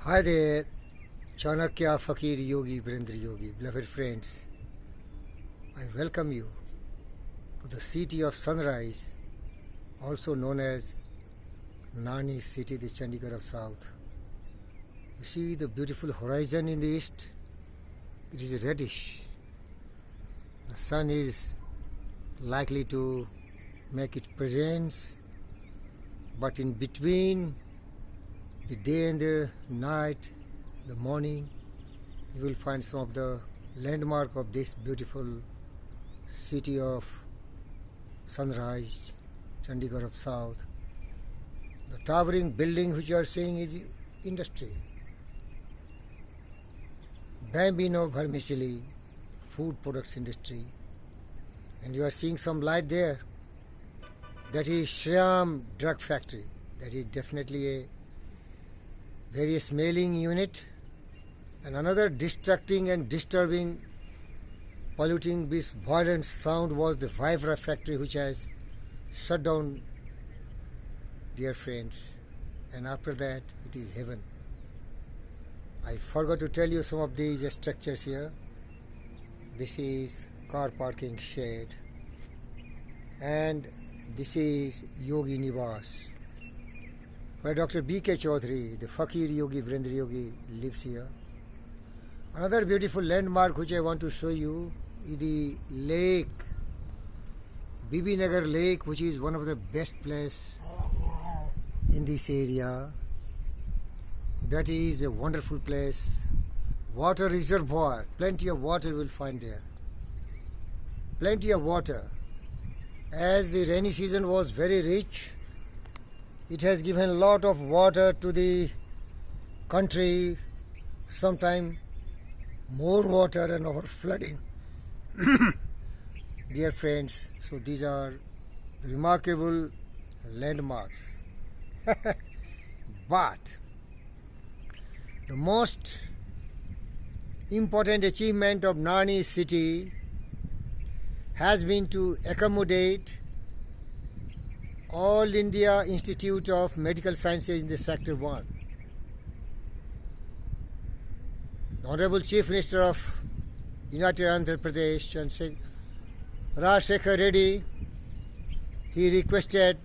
Hi there, Chanakya Fakir Yogi Virendra Yogi, beloved friends. I welcome you to the city of sunrise, also known as Nani city, the Chandigarh of South. You see the beautiful horizon in the east? It is reddish. The sun is likely to make its presence, but in between the day and the night, the morning, you will find some of the landmark of this beautiful city of sunrise, Chandigarh of South. The towering building which you are seeing is industry. Bambino Vermicelli, food products industry. And you are seeing some light there. That is Shyam Drug Factory. That is definitely a very smelling unit. And another distracting and disturbing, polluting this violent sound was the Vibra factory, which has shut down, dear friends. And after that, it is heaven. I forgot to tell you some of these structures here. This is car parking shed. And this is Yogi Niwas, where Dr. B.K. Chaudhary, the Fakir Yogi Virendra Yogi, lives here. Another beautiful landmark which I want to show you is the lake, Bibi Nagar Lake, which is one of the best places in this area. That is a wonderful place. Water reservoir, plenty of water you will find there. Plenty of water. As the rainy season was very rich, it has given a lot of water to the country, sometimes more water and over flooding. Dear friends, so these are remarkable landmarks. But the most important achievement of Nani city has been to accommodate All India Institute of Medical Sciences in the Sector 1. The Honorable Chief Minister of United Andhra Pradesh, Rajshekhar Reddy, he requested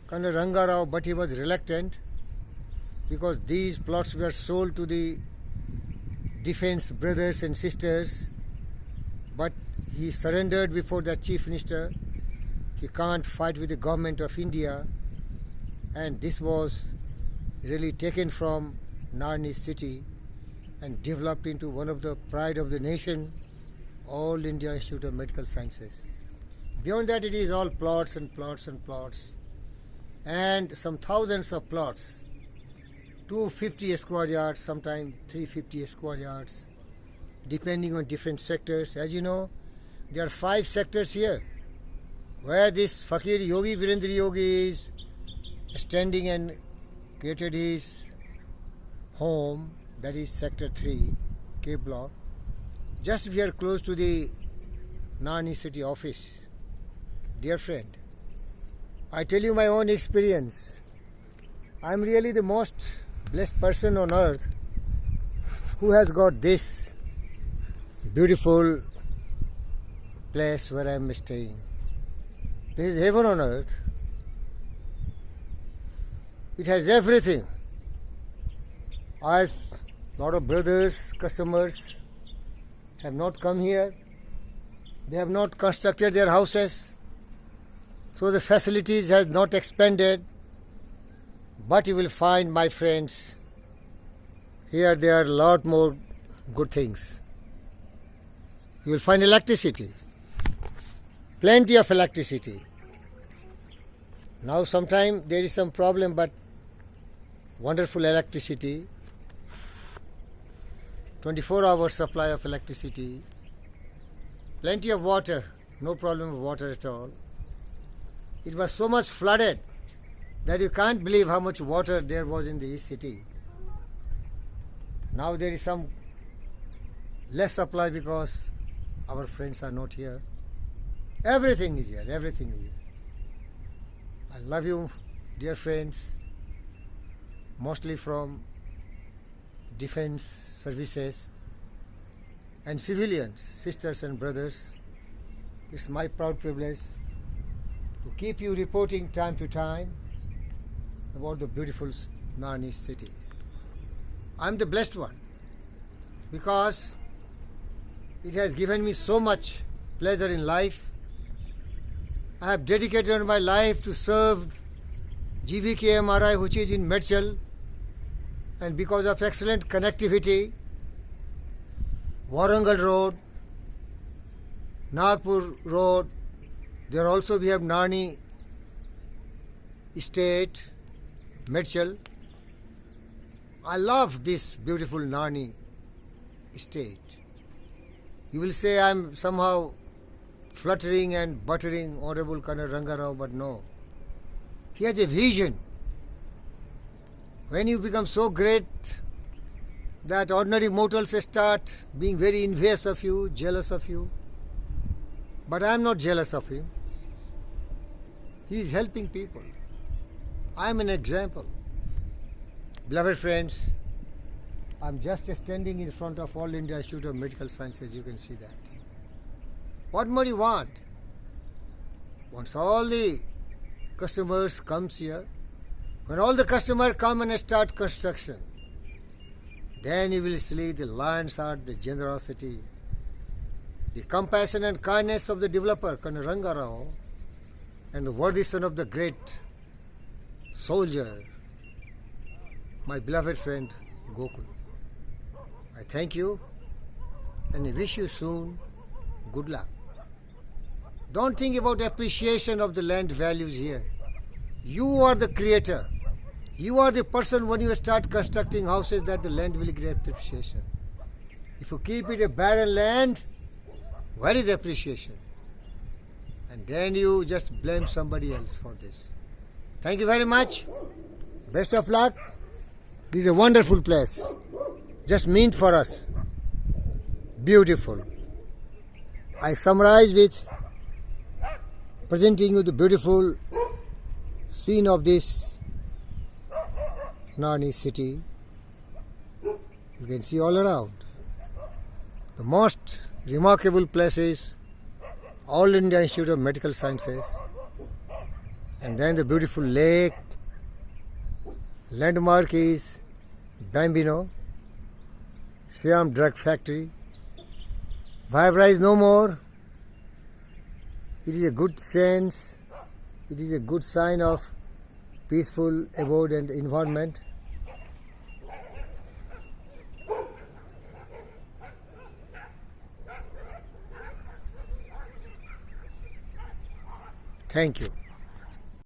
Colonel Ranga Rao, but he was reluctant because these plots were sold to the defense brothers and sisters, but he surrendered before the Chief Minister. He can't fight with the government of India, and this was really taken from Narni city and developed into one of the pride of the nation, All India Institute of Medical Sciences. Beyond that, it is all plots and plots and plots, and some thousands of plots, 250 square yards, sometimes 350 square yards, depending on different sectors. As you know, there are 5 sectors here, where this Fakir Yogi Virendra Yogi is standing and created his home. That is sector 3, K block. Just we are close to the Nani city office. Dear friend, I tell you my own experience. I am really the most blessed person on earth who has got this beautiful place where I am staying. This is heaven on earth. It has everything. A lot of brothers, customers have not come here. They have not constructed their houses. So the facilities has not expanded. But you will find, my friends, here there are a lot more good things. You will find electricity. Plenty of electricity. Now sometimes there is some problem, but wonderful electricity. 24-hour supply of electricity. Plenty of water. No problem with water at all. It was so much flooded that you can't believe how much water there was in the city. Now there is some less supply because our friends are not here. Everything is here, everything is here. I love you, dear friends, mostly from defense services, and civilians, sisters and brothers. It's my proud privilege to keep you reporting time to time about the beautiful Narni city. I'm the blessed one because it has given me so much pleasure in life. I have dedicated my life to serve GVKMRI, which is in Medchal, and because of excellent connectivity, Warangal Road, Nagpur Road, there also we have Narni Estate, Medchal. I love this beautiful Narni Estate. You will say I'm somehow fluttering and buttering Honorable Colonel Rangarao, but no. He has a vision. When you become so great that ordinary mortals start being very envious of you, jealous of you. But I am not jealous of him. He is helping people. I am an example. Beloved friends, I am just standing in front of All India Institute of Medical Sciences. You can see that. What more you want? Once all the customers comes here, when all the customers come and start construction, then you will see the lion's heart, the generosity, the compassion and kindness of the developer, Colonel Rangarao, and the worthy son of the great soldier, my beloved friend Gokul. I thank you and I wish you soon good luck. Don't think about appreciation of the land values here. You are the creator. You are the person when you start constructing houses that the land will get appreciation. If you keep it a barren land, where is appreciation? And then you just blame somebody else for this. Thank you very much. Best of luck. This is a wonderful place. Just meant for us. Beautiful. I summarize with presenting you the beautiful scene of this Narni city. You can see all around. The most remarkable place is All India Institute of Medical Sciences, and then the beautiful lake. Landmark is Bambino, Siam Drug Factory. Viagra is no more. It is a good sense. It is a good sign of peaceful abode and environment. Thank you.